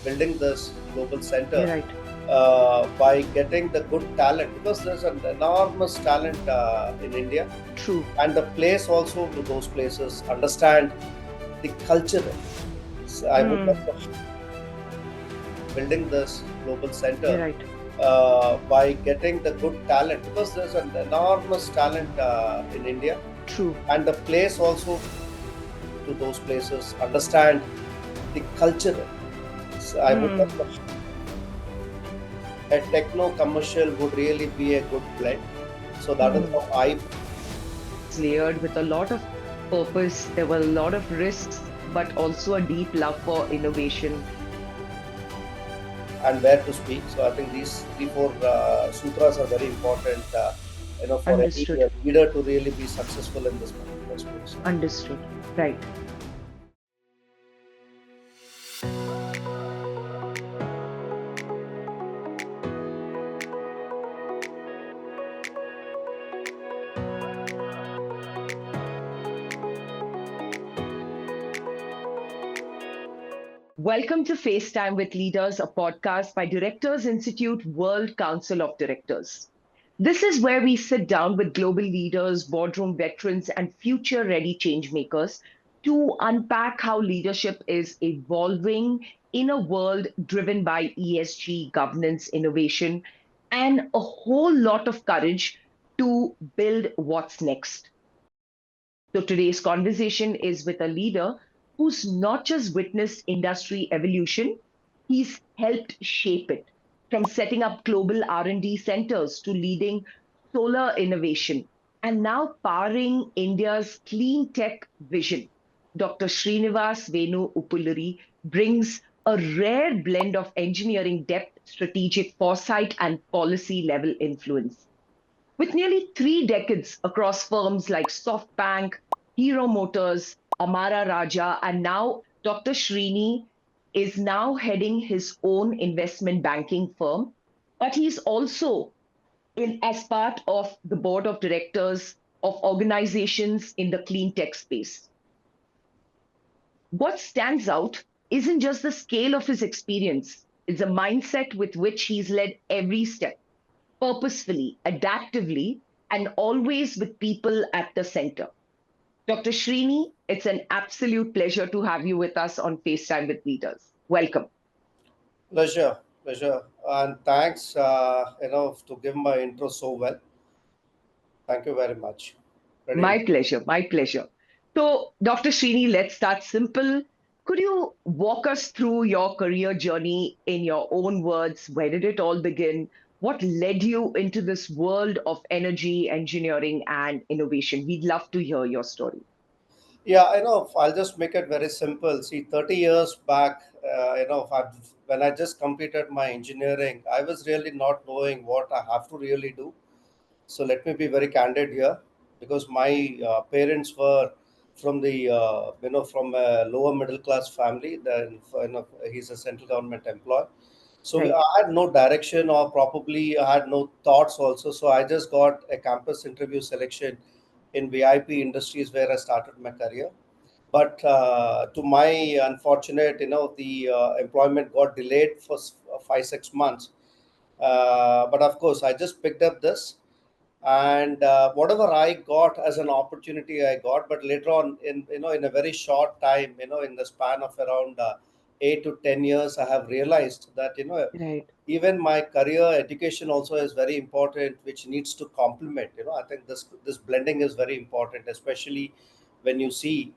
building this global center You're right. by getting the good talent, because there's an enormous talent in India, True. and the place also to those places understand the culture. So I would Hmm. like to building this global You're center right. by getting the good talent, because there's an enormous talent in India, True. and the place also to those places understand the culture. So I would Hmm. like to a techno commercial would really be a good blend. So that is Hmm. how I Layered with a lot of purpose. There were a lot of risks, but also a deep love for innovation. and where to speak. So I think these three, four sutras are very important, for any Understood. leader to really be successful in this particular space. Understood. Right. Welcome to FaceTime with Leaders, a podcast by Directors Institute World Council of Directors. This is where we sit down with global leaders, boardroom veterans, and future ready changemakers to unpack how leadership is evolving in a world driven by ESG, governance, innovation, and a whole lot of courage to build what's next. So today's conversation is with a leader who's not just witnessed industry evolution, he's helped shape it, from setting up global R&D centers to leading solar innovation and now powering India's clean tech vision. Dr. Srinivasa Venu Uppuluri brings a rare blend of engineering depth, strategic foresight, and policy level influence. With nearly 3 decades across firms like SoftBank, Hero Motors, Amara Raja, and now Dr. Srini is now heading his own investment banking firm, but he's also as part of the board of directors of organizations in the clean tech space. What stands out isn't just the scale of his experience, it's a mindset with which he's led every step purposefully, adaptively, and always with people at the center. Dr. Srini, it's an absolute pleasure to have you with us on FaceTime with Leaders. Welcome. Pleasure, and thanks, to give my intro so well. Thank you very much. Ready? My pleasure, my pleasure. So, Dr. Srini, let's start simple. Could you walk us through your career journey in your own words? Where did it all begin? What led you into this world of energy, engineering, and innovation? We'd love to hear your story. Yeah, I know. I'll just make it very simple. See, 30 years back, when I just completed my engineering, I was really not knowing what I have to really do. So let me be very candid here, because my parents were from the from a lower middle class family. Then he's a central government employee. So Right. I had no direction, or probably I had no thoughts also. So I just got a campus interview selection in VIP Industries, where I started my career. But to my unfortunate, the employment got delayed for 5 6 months. But of course, I just picked up this, and whatever I got as an opportunity, I got. But later on, in a very short time, in the span of around 8 to 10 years, I have realized that Right. even my career education also is very important, which needs to complement. I think this blending is very important, especially when you see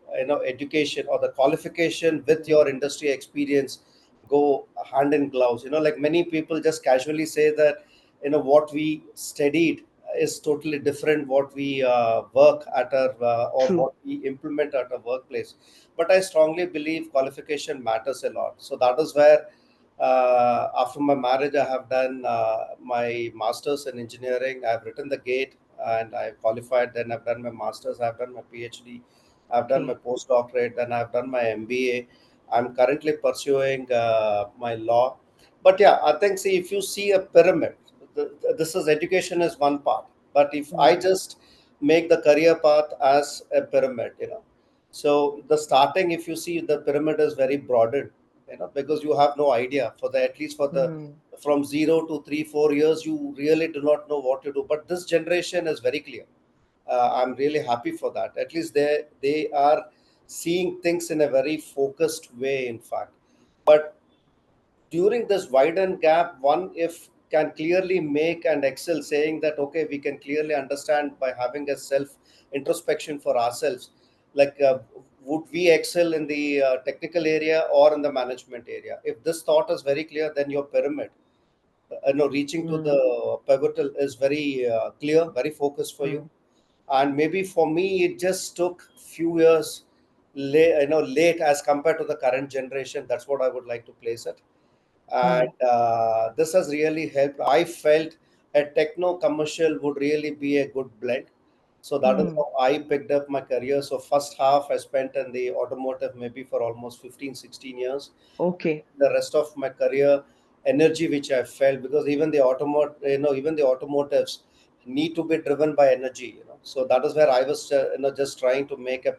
education or the qualification with your industry experience go hand in gloves. Like many people just casually say that what we studied is totally different what we work at our or True. what we implement at a workplace. But I strongly believe qualification matters a lot. So that is where after my marriage, I have done my master's in engineering. I've written the gate and I've qualified. Then I've done my master's. I've done my PhD. I've done my Okay. postdoctorate. Then I've done my MBA. I'm currently pursuing my law. But yeah, I think, see, if you see a pyramid, this is education is one part. But if Hmm. I just make the career path as a pyramid, so the starting, if you see, the pyramid is very broadened. because you have no idea for the, at least for the, Hmm. from 0 to 3 4 years, you really do not know what to do. But this generation is very clear. I'm really happy for that. At least they are seeing things in a very focused way, in fact. But during this widen gap, one if can clearly make and excel, saying that okay, we can clearly understand by having a self introspection for ourselves, like would we excel in the technical area or in the management area. If this thought is very clear, then your pyramid, reaching to Hmm. the pivotal is very clear, very focused for you. Hmm. And maybe for me it just took few years late as compared to the current generation. That's what I would like to place it. And Hmm. this has really helped. I felt a techno commercial would really be a good blend. So that is Hmm. how I picked up my career. So first half I spent in the automotive maybe for almost 15 16 years. Okay. The rest of my career, energy which I felt, because even the even the automotives need to be driven by energy. So that is where I was just trying to make a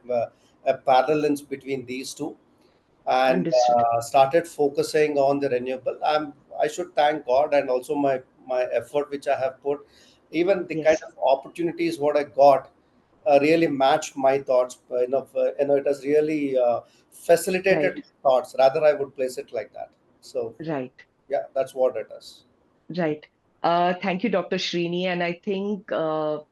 parallel between these two. And Understood. started focusing on the renewable. I should thank God, and also my effort which I have put. Even the kind Yes. of opportunities what I got really matched my thoughts. It has really facilitated Right. thoughts. Rather, I would place it like that. So Right. yeah, that's what it is. Right. Thank you, Dr. Srini. And I think,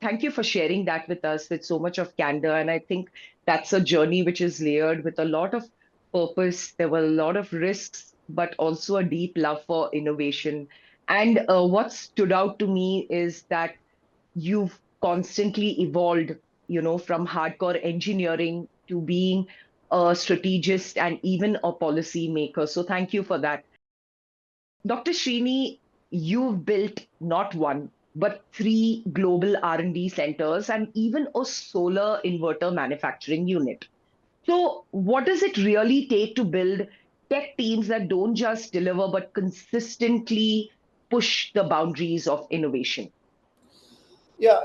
thank you for sharing that with us with so much of candor. And I think that's a journey which is layered with a lot of purpose. There were a lot of risks, but also a deep love for innovation. And what stood out to me is that you've constantly evolved, from hardcore engineering to being a strategist and even a policy maker. So thank you for that. Dr. Srini, you've built not one, but three global R&D centers and even a solar inverter manufacturing unit. So, what does it really take to build tech teams that don't just deliver, but consistently push the boundaries of innovation? Yeah,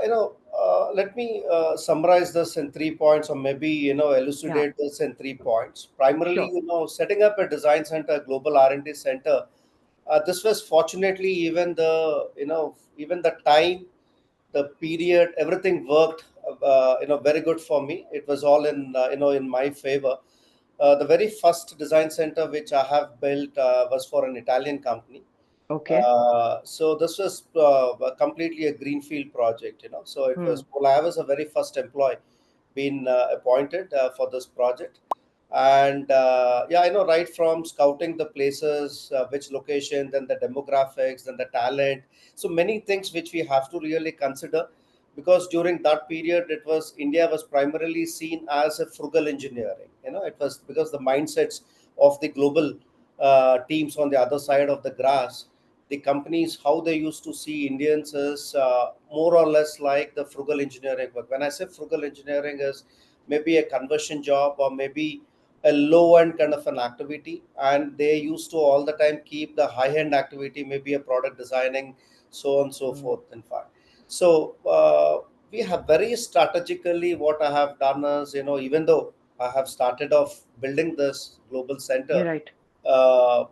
let me summarize this in 3 points, or maybe Yeah, elucidate this in 3 points. Primarily, sure. setting up a design center, global R&D center. This was fortunately even the time, the period, everything worked very good for me. It was all in my favor. The very first design center which I have built was for an Italian company. Okay. So this was completely a greenfield project. So it Hmm. was, well, I was a very first employee been appointed for this project. And yeah, right from scouting the places, which location, then the demographics, then the talent. So many things which we have to really consider, because during that period it was, India was primarily seen as a frugal engineering. It was because the mindsets of the global teams on the other side of the grass, the companies, how they used to see Indians is more or less like the frugal engineering work. When I say frugal engineering is maybe a conversion job, or maybe a low end kind of an activity, and they used to all the time keep the high end activity, maybe a product designing, so on and so Hmm. forth. In fact, so we have very strategically, what I have done is, even though I have started off building this global center You're right.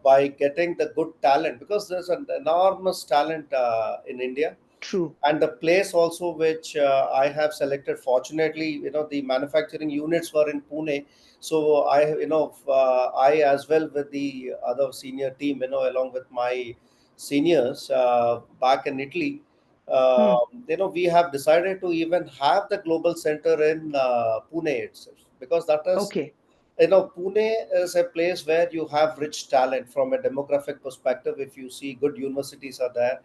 by getting the good talent, because there's an enormous talent in India. True. And the place also which I have selected, fortunately, the manufacturing units were in Pune. So I as well with the other senior team, along with my seniors back in Italy, Hmm. we have decided to even have the global center in Pune itself, because that is, Okay. Pune is a place where you have rich talent from a demographic perspective. If you see, good universities are there,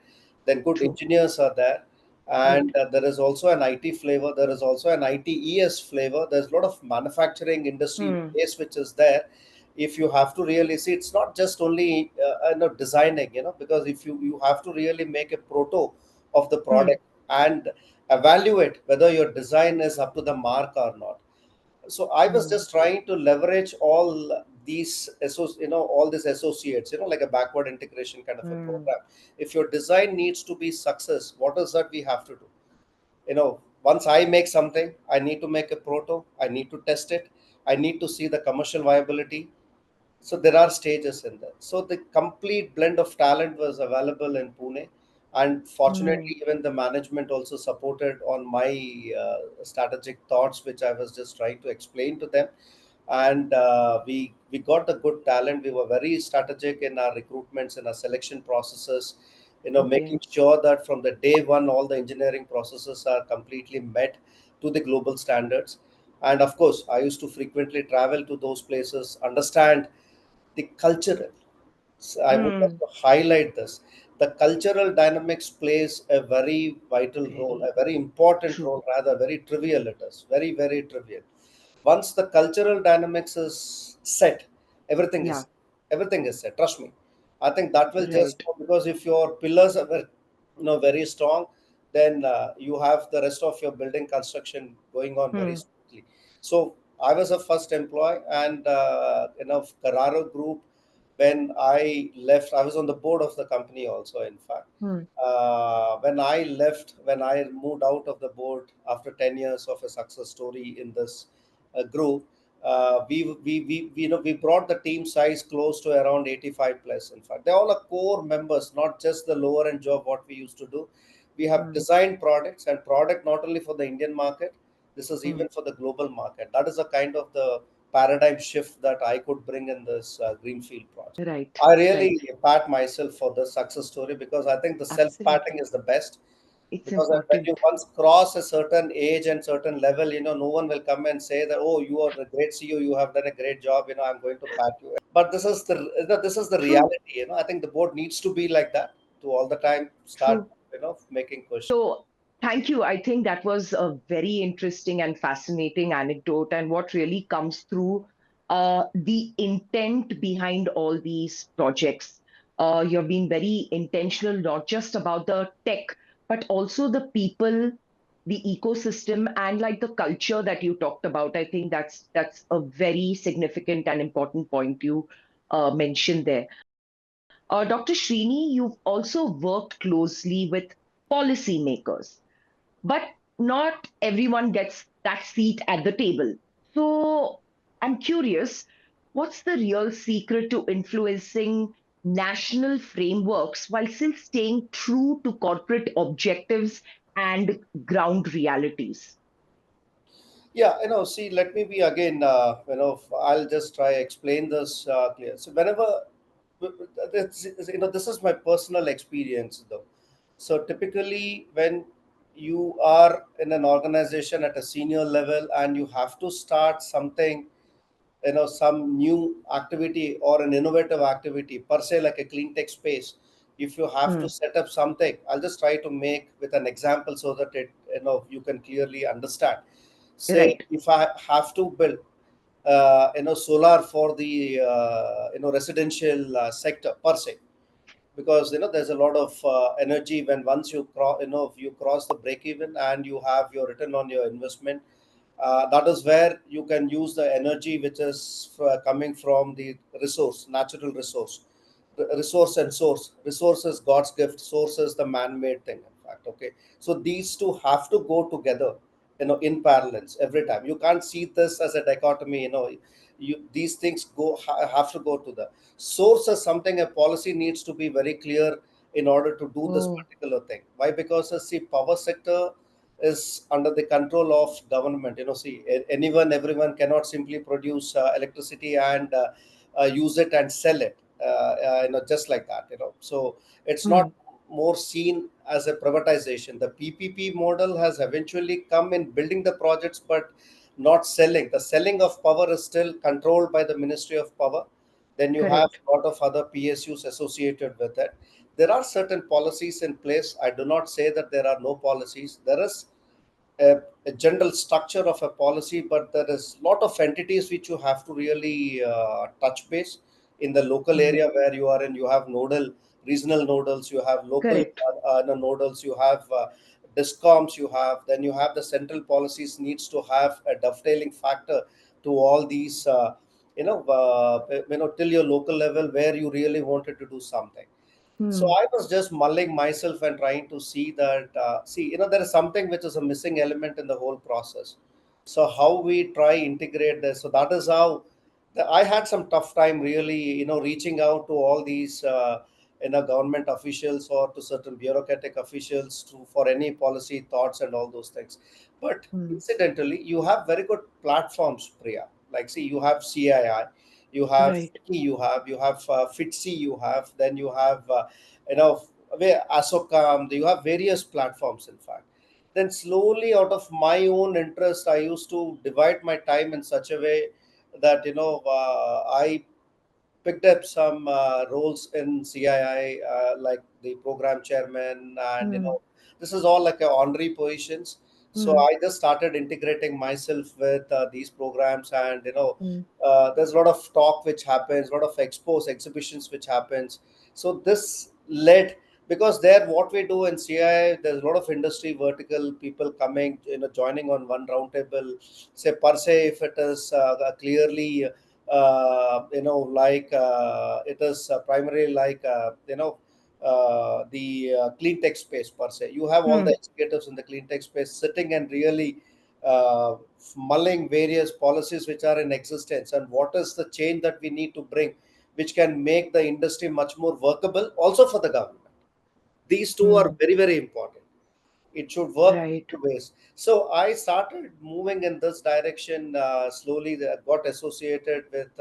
then good True. engineers are there, Right. and there is also an IT flavor. There is also an ITES flavor. There's a lot of manufacturing industry Hmm. base which is there. If you have to really see, it's not just only designing, because if you have to really make a proto of the Hmm. product and evaluate whether your design is up to the mark or not. So I was Hmm. just trying to leverage all these all these associates, like a backward integration kind of a Hmm. program. If your design needs to be success, what is that we have to do? Once I make something, I need to make a proto, I need to test it, I need to see the commercial viability. So there are stages in that. So the complete blend of talent was available in Pune, and Hmm. fortunately, even the management also supported on my strategic thoughts, which I was just trying to explain to them. And we got the good talent. We were very strategic in our recruitments and our selection processes. Okay. Making sure that from the day one, all the engineering processes are completely met to the global standards. And of course, I used to frequently travel to those places, understand the cultural. So I would like Hmm. to highlight this. The cultural dynamics plays a very vital role, Very a very important true. role, rather very trivial it is, very, very trivial. Once the cultural dynamics is set, everything Yeah. is everything is set. Trust me. I think that will just Right. go, because if your pillars are very strong, then you have the rest of your building construction going on very Hmm. smoothly. So I was a first employee, and Carraro Group. When I left, I was on the board of the company also. In fact, Hmm. when I left, when I moved out of the board after 10 years of a success story in this group, we brought the team size close to around 85 plus. In fact, they're all a core members, not just the lower end job what we used to do. We have Hmm. designed products, and product not only for the Indian market, this is Hmm. even for the global market. That is a kind of the paradigm shift that I could bring in this greenfield project. Right. I Right. really pat myself for the success story, because I think the self patting Absolutely. is the best. It's Because when you important. once cross a certain age and certain level, no one will come and say that, oh, you are a great CEO, you have done a great job, I'm going to pat you. But this is the True. reality. I think the board needs to be like that, to all the time start True. making questions. So, thank you. I think that was a very interesting and fascinating anecdote. And what really comes through the intent behind all these projects. You've been very intentional, not just about the tech, but also the people, the ecosystem, and like the culture that you talked about. I think that's a very significant and important point you mentioned there. Dr. Srini, you've also worked closely with policymakers, but not everyone gets that seat at the table. So I'm curious, what's the real secret to influencing national frameworks while still staying true to corporate objectives and ground realities? Yeah, see, let me be again, I'll just try explain this clear. So whenever, this is my personal experience though. So typically, when you are in an organization at a senior level and you have to start something, some new activity or an innovative activity per se, like a clean tech space, if you have to Hmm, set up something, I'll just try to make with an example so that you can clearly understand. Say right, if I have to build solar for the residential sector per se, because there's a lot of energy when once you cross, if you cross the break even and you have your return on your investment, that is where you can use the energy which is coming from the resource, natural resource. Resource and source. Resource is God's gift, source is the man-made thing, in fact. Okay, so these two have to go together, in parallel every time. You can't see this as a dichotomy. These things have to go to the source. As something, a policy needs to be very clear in order to do this oh, particular thing. Why? Because see, power sector is under the control of government. See, anyone, everyone cannot simply produce electricity and use it and sell it, just like that. So it's not hmm, more seen as a privatization. The PPP model has eventually come in building the projects, but not selling. The selling of power is still controlled by the Ministry of Power. Then you have correct, a lot of other PSUs associated with it. There are certain policies in place. I do not say that there are no policies. There is a general structure of a policy, but there is a lot of entities which you have to really touch base in the local hmm, area where you are in. You have regional nodals, you have local correct, nodals, you have discoms, then you have the central policies needs to have a dovetailing factor to all these, till your local level where you really wanted to do something. So hmm, I was just mulling myself and trying to see that, there is something which is a missing element in the whole process. So how we try integrate this. So that is how I had some tough time really, reaching out to all these, government officials or to certain bureaucratic officials for any policy thoughts and all those things. But Mm. incidentally, you have very good platforms, Priya. Like, see, you have CII, you have Right. FICCI, you have FITCI, then you have, you know, ASOCAM, you have various platforms, in fact. Then slowly, out of my own interest, I used to divide my time in such a way that I picked up some roles in CII, like the program chairman, and Mm. this is all like a honorary positions. So Mm. I just started integrating myself with these programs, and Mm. there's a lot of talk which happens, a lot of exhibitions which happens. So this led, because there what we do in CII, there's a lot of industry vertical people coming, joining on one roundtable. Say per se, if it is clearly it is primarily like the clean tech space per se. You have all the Mm. executives in the clean tech space sitting and really uh, mulling various policies which are in existence, and what is the change that we need to bring, which can make the industry much more workable also for the government. These two are Mm. very, very important. It should work Right. both ways. So I started moving in this direction slowly. Got associated with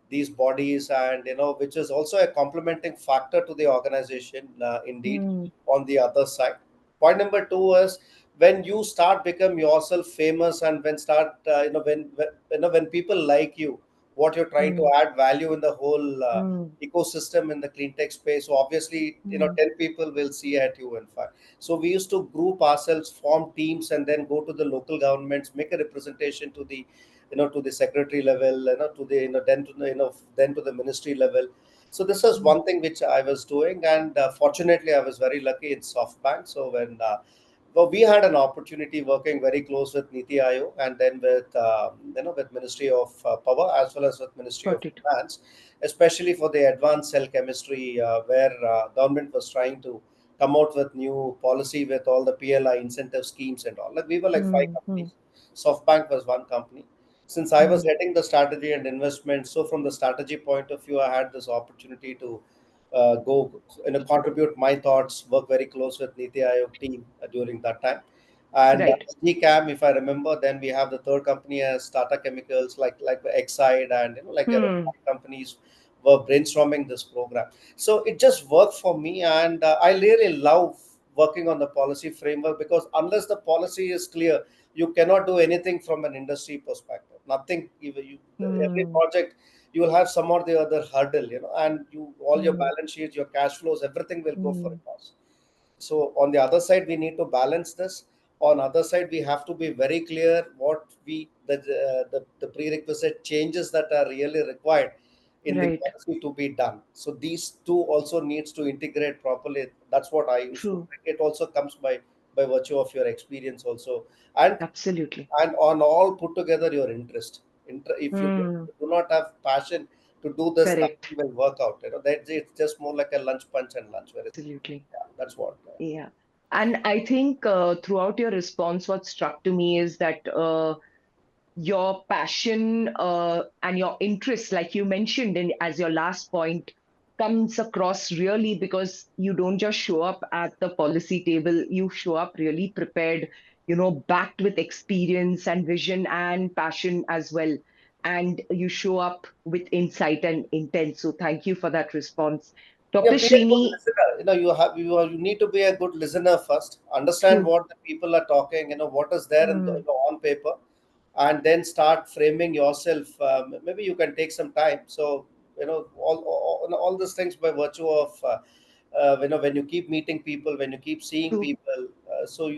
these bodies, and which is also a complementing factor to the organization, indeed. Mm. On the other side, point number two is, when you start become yourself famous, and when start when people like you, what you're trying to Mm. add value in the whole Mm. ecosystem in the clean tech space. So obviously, Mm. 10 people will see at you, in fact. So we used to group ourselves, form teams, and then go to the local governments, make a representation to the, to the secretary level, to the, then to the, then to the ministry level. So this is Mm. one thing which I was doing, and fortunately, I was very lucky in SoftBank. So when well, we had an opportunity working very close with Niti Aayog, and then with with Ministry of Power, as well as with Ministry of Got it. Finance, especially for the advanced cell chemistry, where government was trying to come out with new policy with all the PLI incentive schemes and all. Like, we were like five Mm. Mm. companies. SoftBank was one company. Since I was Mm. heading the strategy and investment, so from the strategy point of view, I had this opportunity to go, contribute my thoughts, work very close with Niti Aayog team during that time. And Right. GCAM, if I remember, then we have the third company as Tata Chemicals, like Exide, and like around Hmm. five companies were brainstorming this program. So it just worked for me, and I really love working on the policy framework, because unless the policy is clear, you cannot do anything from an industry perspective. Nothing. Every Hmm. project, you will have some or the other hurdle, and all your Hmm. balance sheets, your cash flows, everything will go for Hmm. a toss. So on the other side, we need to balance this. On other side, we have to be very clear what the prerequisite changes that are really required in the Right. policy to be done. So these two also needs to integrate properly. That's what I used to. True. It also comes by virtue of your experience also, and Absolutely. on all put together your interest. If you Hmm. do not have passion to do this, Correct. nothing will work out. That it's just more like a lunch punch and lunch. Where Absolutely. yeah, that's what. Yeah. And I think throughout your response, what struck to me is that your passion and your interest, like you mentioned in as your last point, comes across really because you don't just show up at the policy table, you show up really prepared, backed with experience and vision and passion as well. And you show up with insight and intent. So thank you for that response. Yeah, Dr. be a good Srini, listener. You need to be a good listener first. Understand true. what the people are talking. What is there in the, Mm, on paper, and then start framing yourself. Maybe you can take some time. So all these things by virtue of when you keep meeting people, when you keep seeing true. people. So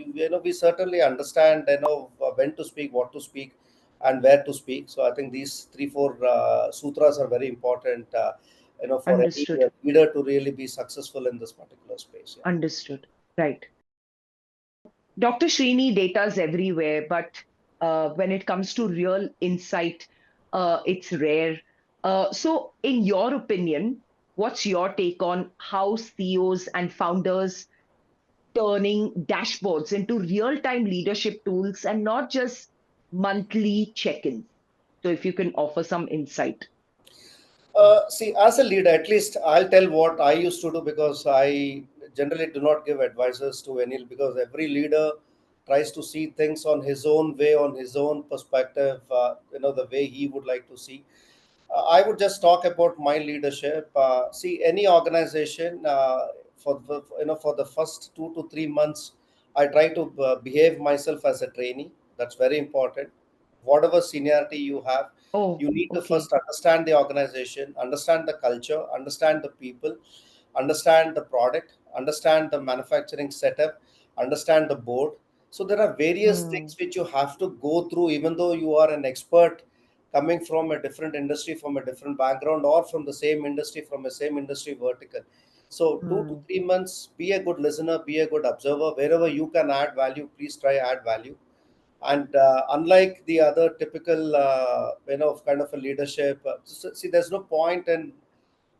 we certainly understand when to speak, what to speak, and where to speak. So I think these three four sutras are very important. For any Understood. leader to really be successful in this particular space. Yeah. Understood. Right. Dr. Srini, data is everywhere, but when it comes to real insight, it's rare. So, in your opinion, what's your take on how CEOs and founders turning dashboards into real-time leadership tools and not just monthly check-ins? So if you can offer some insight. See, as a leader, at least I'll tell what I used to do, because I generally do not give advices to any, because every leader tries to see things on his own way, on his own perspective, the way he would like to see. I would just talk about my leadership. See, any organization, for the first 2 to 3 months, I try to behave myself as a trainee. That's very important. Whatever seniority you have, Oh, you need to okay. first understand the organization, understand the culture, understand the people, understand the product, understand the manufacturing setup, understand the board. So there are various Hmm. things which you have to go through, even though you are an expert coming from a different industry, from a different background, or from the same industry, from a same industry vertical. So two to Hmm. three months, be a good listener, be a good observer. Wherever you can add value, please try add value. And unlike the other typical, kind of a leadership, see, there's no point in,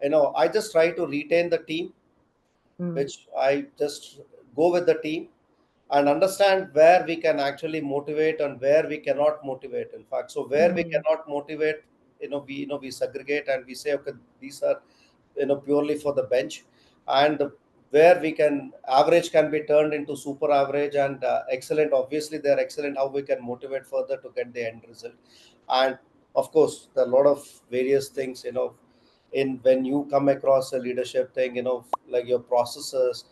I just try to retain the team, Hmm. which I just go with the team and understand where we can actually motivate and where we cannot motivate. In fact, so where we Hmm. cannot motivate, we segregate and we say, okay, these are, purely for the bench, and where we can average can be turned into super average and excellent. Obviously, they're excellent. How we can motivate further to get the end result, and of course, there are a lot of various things, in when you come across a leadership thing, like your processes,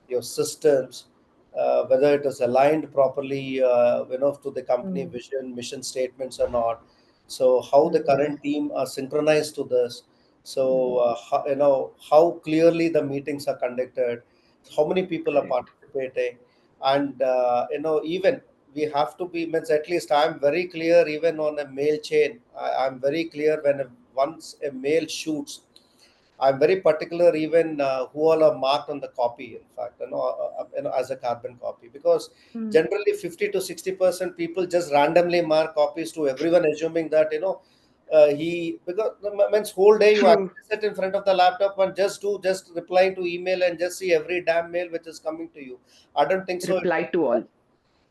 your systems, whether it is aligned properly, to the company Hmm. vision, mission statements or not. So how the Hmm. current team are synchronized to this. So Hmm. how clearly the meetings are conducted, how many people are Correct. participating, and even we have to be, means at least I'm very clear even on a mail chain. I'm very clear when once a mail shoots, I'm very particular even who all are marked on the copy. In fact, as a carbon copy, because Hmm. generally 50 to 60% people just randomly mark copies to everyone, assuming that he, because the means whole day you True. actually sit in front of the laptop and just reply to email and just see every damn mail which is coming to you. I don't think so. Reply to all.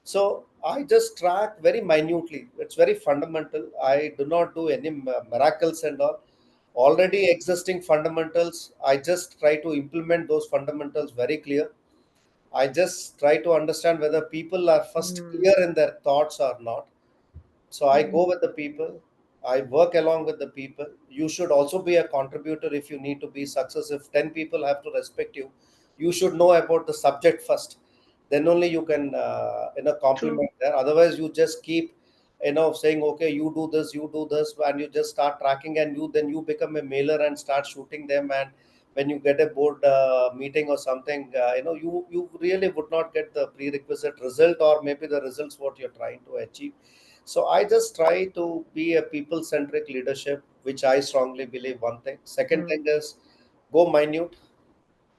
So I just track very minutely. It's very fundamental. I do not do any miracles and all. Already existing fundamentals, I just try to implement those fundamentals very clear. I just try to understand whether people are first Hmm. clear in their thoughts or not. So I Hmm. go with the people. I work along with the people. You should also be a contributor if you need to be success. If 10 people have to respect you, you should know about the subject first. Then only you can True. compliment there. Otherwise, you just keep saying, okay, you do this, and you just start tracking, and you become a mailer and start shooting them. And when you get a board meeting or something, you really would not get the prerequisite result, or maybe the results what you're trying to achieve. So I just try to be a people centric leadership, which I strongly believe. One thing. Second Hmm. thing is go minute,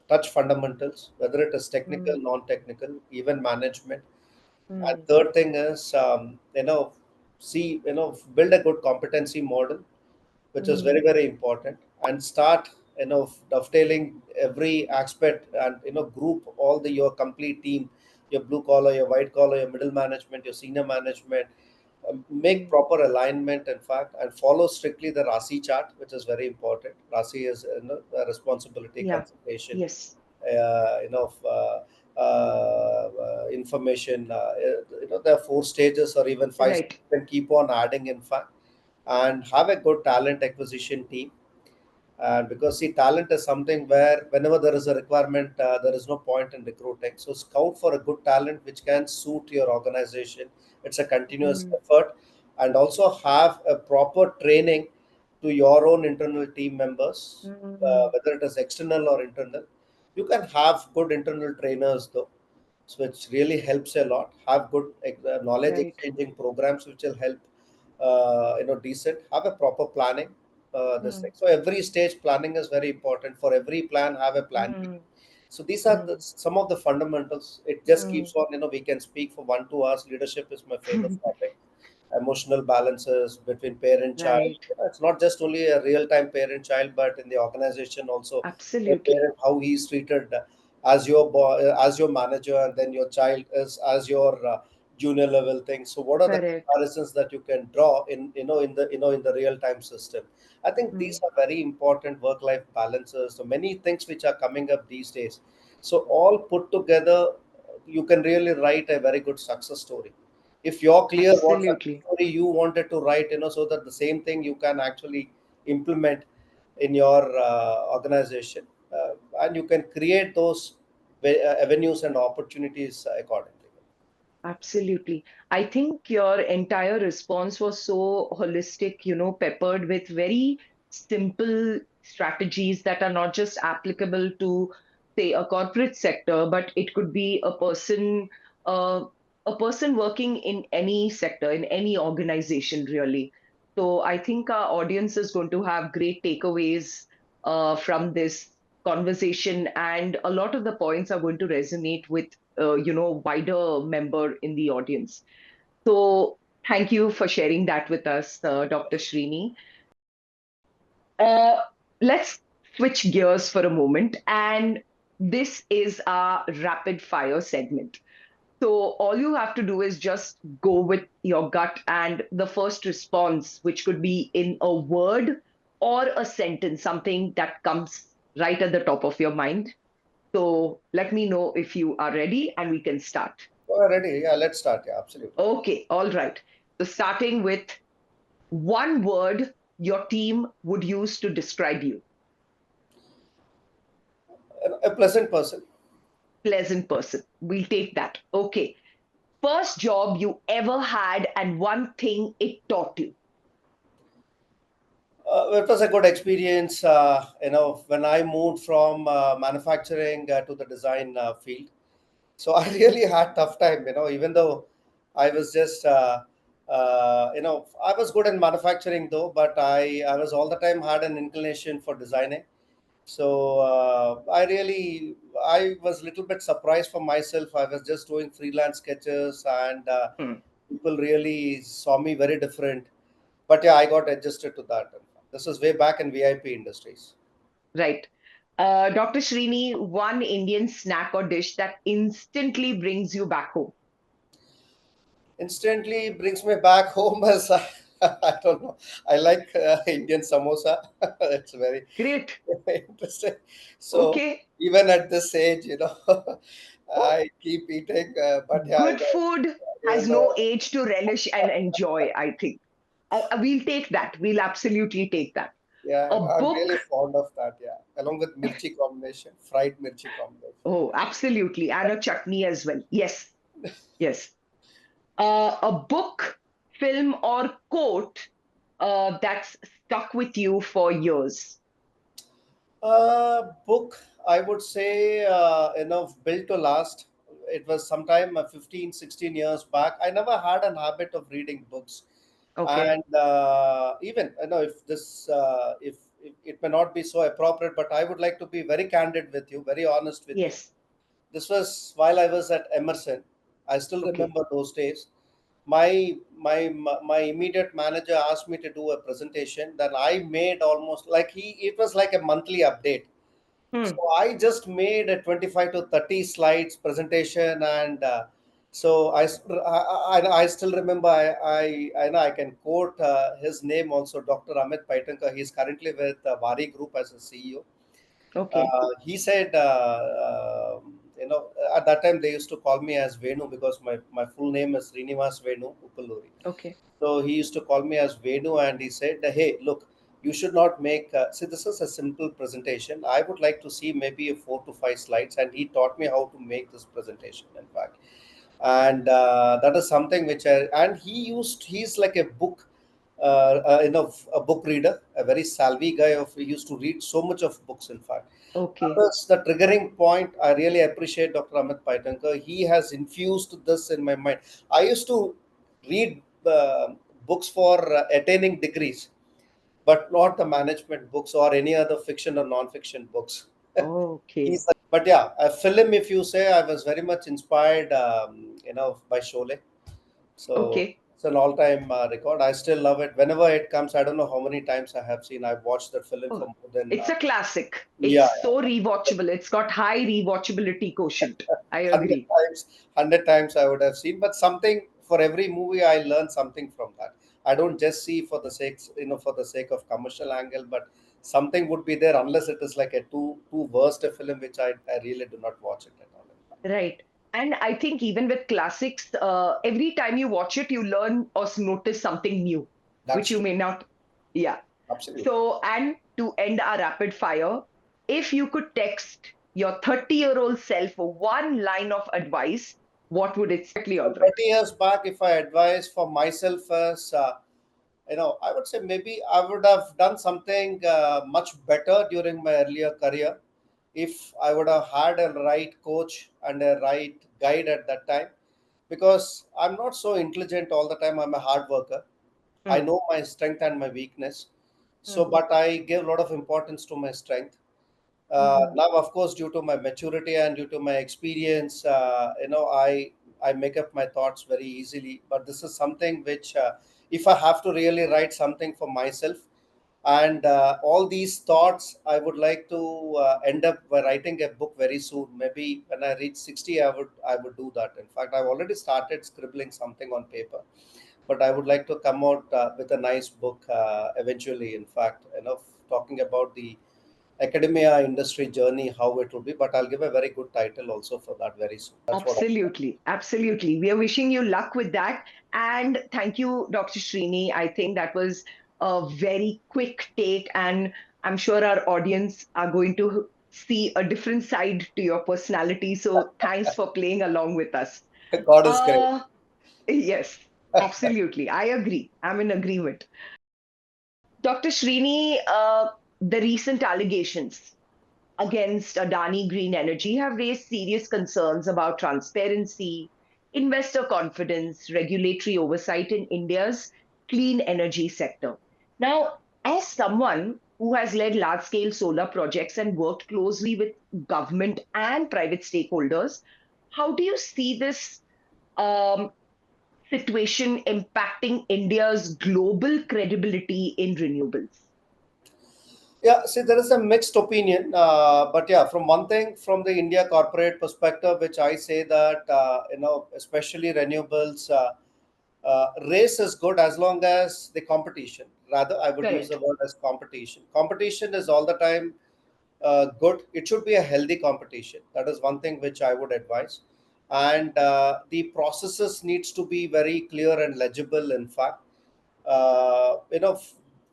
touch fundamentals, whether it is technical, Hmm. non technical, even management. And Hmm. third thing is, see, build a good competency model, which is Hmm. very, very important, and start, dovetailing every aspect, and, group all your complete team, your blue collar, your white collar, your middle management, your senior management, make Hmm. proper alignment, in fact, and follow strictly the RASI chart, which is very important. RASI is, a responsibility, Yeah. consultation, Yes. information. There are four stages or even five Right. stages, and keep on adding, in fact, and have a good talent acquisition team. And because see, talent is something where whenever there is a requirement, there is no point in recruiting. So scout for a good talent which can suit your organization. It's a continuous Hmm. effort, and also have a proper training to your own internal team members, Hmm. whether it is external or internal. You can have good internal trainers though, so which really helps a lot. Have good knowledge Right. exchanging programs which will help, decent. Have a proper planning. This Hmm. thing. So every stage planning is very important. For every plan, have a plan B. Hmm. So these are Hmm. some of the fundamentals. It just Hmm. keeps on. We can speak for 1 2 hours. Leadership is my famous topic. Emotional balances between parent child. Right. It's not just only a real time parent child, but in the organization also, a Absolutely. parent, how he is treated as your boy, as your manager, and then your child is as your junior level things. So what are the Correct. comparisons that you can draw in in the real time system? I think Hmm. these are very important work life balances. So many things which are coming up these days. So all put together, you can really write a very good success story if you're clear what success Absolutely. story you wanted to write, so that the same thing you can actually implement in your organization, and you can create those avenues and opportunities accordingly. Absolutely. I think your entire response was so holistic, peppered with very simple strategies that are not just applicable to, say, a corporate sector, but it could be uh, a person working in any sector, in any organization, really. So I think our audience is going to have great takeaways from this conversation, and a lot of the points are going to resonate with wider member in the audience. So thank you for sharing that with us, Dr. Srini. Uh, let's switch gears for a moment, and this is our rapid fire segment. So all you have to do is just go with your gut and the first response, which could be in a word or a sentence, something that comes right at the top of your mind. So let me know if you are ready and we can start. Already, yeah, let's start. Yeah, absolutely. Okay, all right. So starting with one word your team would use to describe you. A pleasant person. Pleasant person. We'll take that. Okay. First job you ever had and one thing it taught you. It was a good experience. When I moved from manufacturing to the design field, so I really had tough time. Even though I was just, I was good in manufacturing though, but I was all the time had an inclination for designing. So I was a little bit surprised for myself. I was just doing freelance sketches, and Hmm, people really saw me very different. But yeah, I got adjusted to that. This was way back in VIP industries. right. Dr. Srini, one Indian snack or dish that instantly brings you back home. Instantly brings me back home as I don't know. I like Indian samosa. It's very Great. interesting. So Okay. even at this age, I keep eating. But yeah, Good food even has though no age to relish and enjoy, I think. We'll take that. We'll absolutely take that. yeah, A I'm really book. fond of that. Yeah, along with mirchi combination, fried mirchi combination. Oh, absolutely. And a chutney as well. Yes, yes. A book, film, or quote that's stuck with you for years. Book, I would say, built to last. It was sometime 15, 16 years back. I never had an habit of reading books. Okay. And even, if if it may not be so appropriate, but I would like to be very candid with you, very honest with you. Yes. This was while I was at Emerson. I still Okay. remember those days. My immediate manager asked me to do a presentation. Then I made almost like he. It was like a monthly update. So Hmm. I just made a 25 to 30 slides presentation, and I still remember. I know I can quote his name also, Dr. Amit Paitankar. He's currently with Vari Group as a CEO. Okay. He said, at that time they used to call me as Venu because my full name is Srinivasa Venu Uppuluri. Okay. So he used to call me as Venu, and he said, "Hey, look, you should not make. See, this is a simple presentation. I would like to see maybe a 4 to 5 slides." And he taught me how to make this presentation. In fact, and that is something which and he's like a book a book reader, a very savvy guy. Of He used to read so much of books. In fact, that Okay. was the triggering point. I really appreciate Dr. Amit Paitankar. He has infused this in my mind. I used to read books for attaining degrees, but not the management books or any other fiction or non-fiction books. Okay. But yeah, a film, if you say, I was very much inspired, by Sholay. So Okay. it's an all-time record. I still love it. Whenever it comes, I don't know how many times I have seen. I've watched that film Oh, for more than it's a classic. It's yeah, so rewatchable. It's got high rewatchability quotient. I hundred agree. times. 100 times I would have seen. But something for every movie I learn something from that. I don't just see for the sake, for the sake of commercial angle, but something would be there, unless it is like a too worst a film, which I really do not watch it at all. Right. And I think even with classics, every time you watch it, you learn or notice something new, which That's you true. may not. Yeah. Absolutely. So, and to end our rapid fire, if you could text your 30-year-old self one line of advice, what would it say? All So right. 30 years back, if I advise for myself as, I would say maybe I would have done something much better during my earlier career if I would have had a right coach and a right guide at that time. Because I'm not so intelligent all the time. I'm a hard worker. I Hmm. know my strength and my weakness. So, Hmm. but I give a lot of importance to my strength. Hmm. Now, of course, due to my maturity and due to my experience, I make up my thoughts very easily. But this is something which, if I have to really write something for myself, and all these thoughts, I would like to end up by writing a book very soon. Maybe when I reach 60, I would do that. In fact, I've already started scribbling something on paper, but I would like to come out with a nice book eventually. In fact, talking about the academia industry journey, how it will be. But I'll give a very good title also for that very soon. That's what. Absolutely. Absolutely. We are wishing you luck with that. And thank you, Dr. Srini. I think that was a very quick take, and I'm sure our audience are going to see a different side to your personality. So thanks for playing along with us. God is great. Uh, yes, absolutely. I agree. I'm in agreement. Dr. Srini, the recent allegations against Adani Green Energy have raised serious concerns about transparency, investor confidence, regulatory oversight in India's clean energy sector. Now, as someone who has led large scale solar projects and worked closely with government and private stakeholders, how do you see this um, situation impacting India's global credibility in renewables? Yeah, see, there is a mixed opinion, but yeah, from one thing, from the India corporate perspective, which I say that especially renewables, race is good as long as the competition. Rather, I would use the Correct. word as competition. Competition is all the time good. It should be a healthy competition. That is one thing which I would advise, and the processes needs to be very clear and legible. In fact,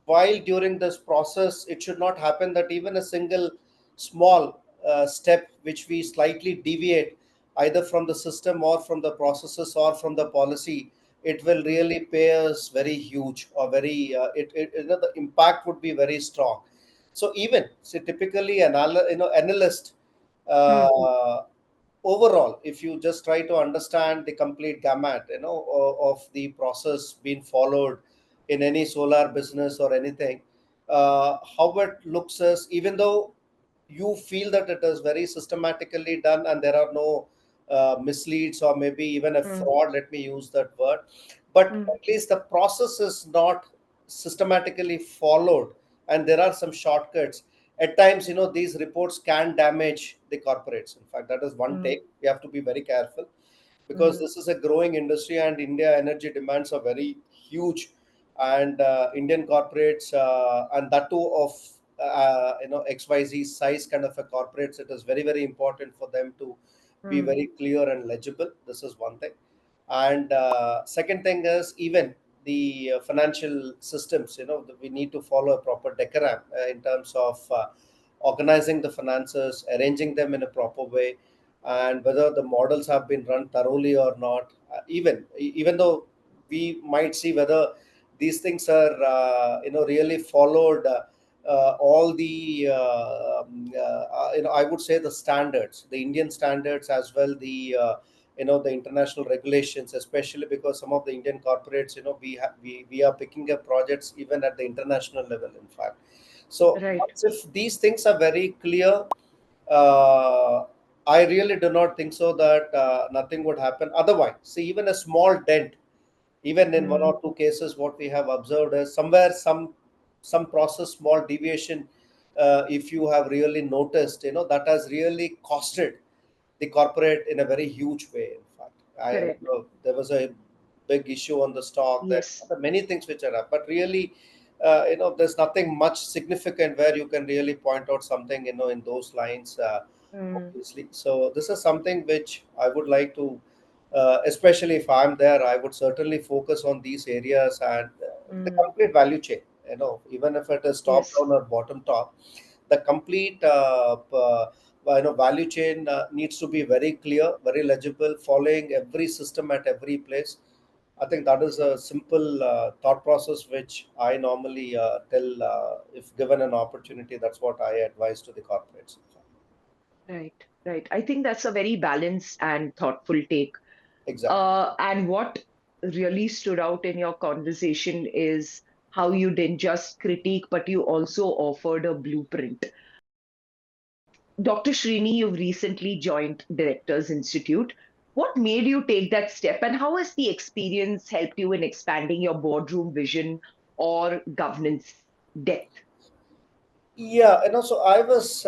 while during this process, it should not happen that even a single small step which we slightly deviate either from the system or from the processes or from the policy, it will really pay us very huge or very the impact would be very strong. So even say typically analyst, Hmm. uh, overall, if you just try to understand the complete gamut of the process being followed in any solar business or anything, how it looks as, even though you feel that it is very systematically done and there are no misleads or maybe even a Hmm. fraud, let me use that word, but Hmm. at least the process is not systematically followed and there are some shortcuts. At times, these reports can damage the corporates. In fact, that is one Hmm. take. We have to be very careful because Hmm. this is a growing industry and India energy demands are very huge. And Indian corporates, and that too of XYZ size kind of a corporates, it is very, very important for them to be Hmm. very clear and legible. This is one thing. And second thing is even the financial systems, we need to follow a proper decorum in terms of organizing the finances, arranging them in a proper way, and whether the models have been run thoroughly or not. Even though we might see whether these things are really followed, all the I would say the standards, the Indian standards, as well the international regulations, especially because some of the Indian corporates, we are picking up projects even at the international level, in fact. So Right. once if these things are very clear, uh, I really do not think so that nothing would happen. Otherwise, see, even a small dent, even in one Hmm. or two cases, what we have observed is somewhere some process, small deviation. If you have really noticed, that has really costed the corporate in a very huge way. In fact, Correct. there was a big issue on the stock. There Yes. are many things which are up, but really, there's nothing much significant where you can really point out something, in those lines. Mm, Obviously, so this is something which I would like to, especially if I'm there, I would certainly focus on these areas and the mm, complete value chain. Even if it is top yes. down or bottom top, the complete value chain needs to be very clear, very legible, following every system at every place. I think that is a simple thought process which I normally tell, if given an opportunity. That's what I advise to the corporates. Right. Right. I think that's a very balanced and thoughtful take. Exactly. And what really stood out in your conversation is how you didn't just critique, but you also offered a blueprint. Dr. Srini, you've recently joined Directors Institute. What made you take that step, and how has the experience helped you in expanding your boardroom vision or governance depth? Yeah, so I was.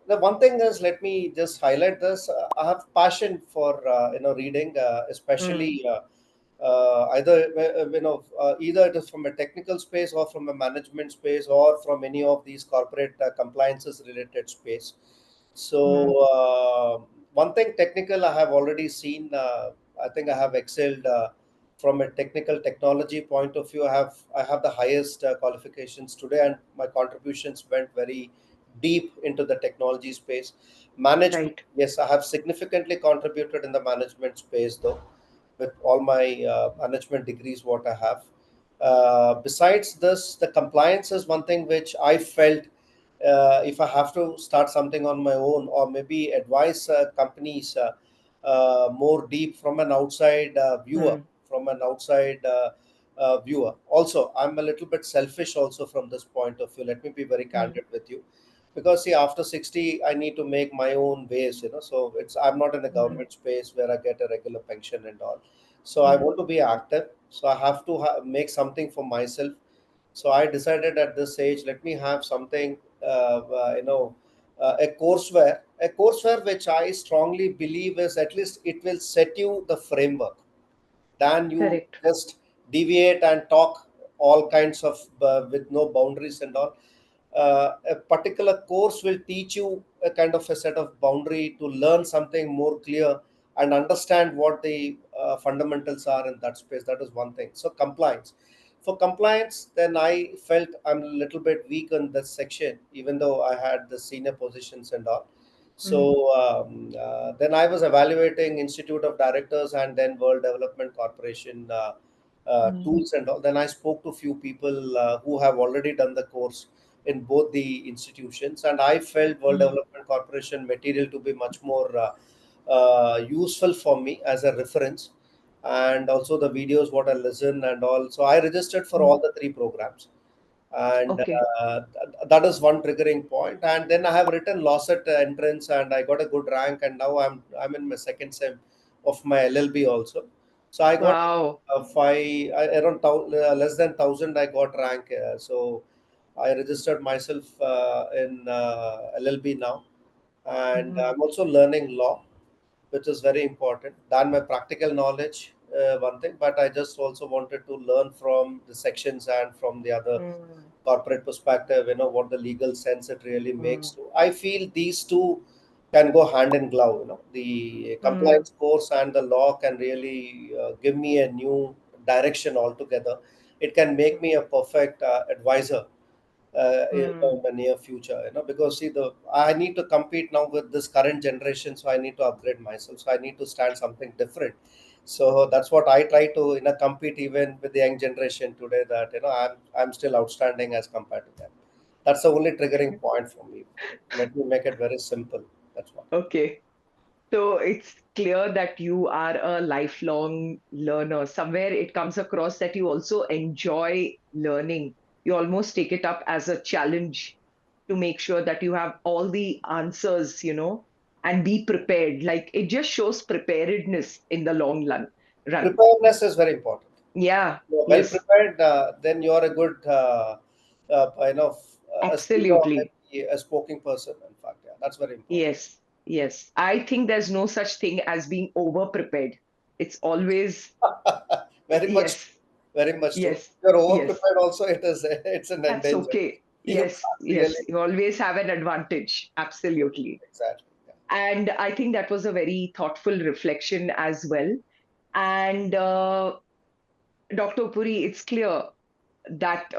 The one thing is, let me just highlight this. I have passion for reading, Mm, especially either it is from a technical space or from a management space or from any of these corporate compliances related space. mm, So one thing technical I have already seen. I think I have excelled. From a technical technology point of view, I have the highest qualifications today, and my contributions went very deep into the technology space. Management, right. yes, I have significantly contributed in the management space, though, with all my management degrees what I have. Besides this, the compliance is one thing which I felt, if I have to start something on my own or maybe advise companies more deep from an outside viewer, Mm, Also, I'm a little bit selfish also from this point of view. Let me be very mm, candid with you, because see, after 60, I need to make my own ways. So I'm not in a mm, government space where I get a regular pension and all. So I mm, want to be active. So I have to make something for myself. So I decided at this age, let me have something, a courseware which I strongly believe is, at least it will set you the framework, than you correct. just deviate and talk all kinds of, with no boundaries and all. A particular course will teach you a kind of a set of boundary to learn something more clear and understand what the fundamentals are in that space. That is one thing. So compliance. For compliance, then I felt I'm a little bit weak in this section, even though I had the senior positions and all. Mm, So then I was evaluating Institute of Directors and then World Development Corporation mm, tools and all. Then I spoke to few people who have already done the course in both the institutions, and I felt World mm, Development Corporation material to be much more useful for me as a reference, and also the videos what I listen and all. So I registered for mm. all the three programs, and Okay. that is one triggering point. And then I have written Lawset entrance, and I got a good rank, and now I'm in my second sem of my LLB also. So I got Wow. around less than 1,000. I got rank. So I registered myself in LLB now, and Mm, I'm also learning law, which is very important than my practical knowledge. One thing, but I just also wanted to learn from the sections and from the other mm, corporate perspective, what the legal sense it really makes. mm, So I feel these two can go hand in glove. The mm, compliance course and the law can really give me a new direction altogether. It can make me a perfect advisor mm, in the near future, because see, the I need to compete now with this current generation, so I need to upgrade myself, so I need to stand something different. So that's what I try to, compete even with the young generation today, that I'm still outstanding as compared to them. That's the only triggering point for me. Let me make it very simple. That's what. okay. So it's clear that you are a lifelong learner. Somewhere it comes across that you also enjoy learning. You almost take it up as a challenge to make sure that you have all the answers, and be prepared. Like it just shows preparedness in the long run. Preparedness is very important. Yeah, You're well yes, prepared, then you're a good, a speaker or absolutely. maybe a spoken person. In fact, yeah, that's very important. Yes, yes. I think there's no such thing as being over prepared. It's always Very much, Yes, very much so. yes, You're yes. overprepared also, it's an That's endanger. okay. You Yes, can't yes. really. You always have an advantage. Absolutely. Exactly. Yeah. And I think that was a very thoughtful reflection as well. And Dr. Uppuri, it's clear that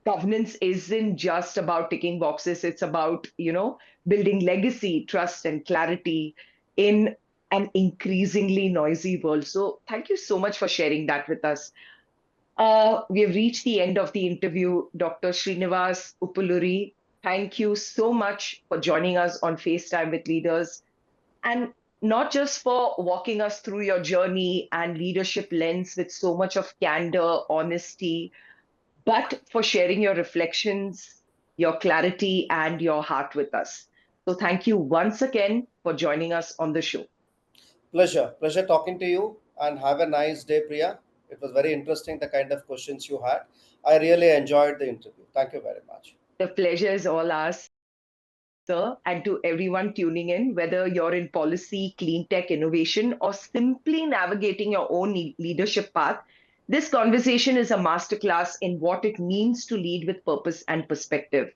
governance isn't just about ticking boxes. It's about, building legacy, trust, and clarity in an increasingly noisy world. So thank you so much for sharing that with us. We have reached the end of the interview. Dr. Srinivas Uppuluri, thank you so much for joining us on FaceTime with Leaders, and not just for walking us through your journey and leadership lens with so much of candor, honesty, but for sharing your reflections, your clarity, and your heart with us. So thank you once again for joining us on the show. Pleasure talking to you, and have a nice day, Priya. It was very interesting the kind of questions you had. I really enjoyed the interview. Thank you very much. The pleasure is all ours, sir, and to everyone tuning in, whether you're in policy, clean tech innovation, or simply navigating your own leadership path, this conversation is a masterclass in what it means to lead with purpose and perspective.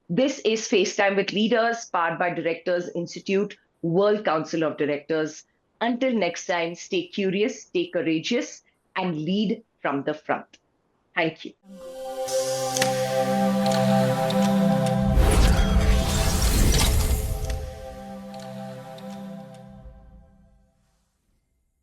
This is FaceTime with Leaders, powered by Directors Institute, World Council of Directors. Until next time, stay curious, stay courageous, and lead from the front. Thank you.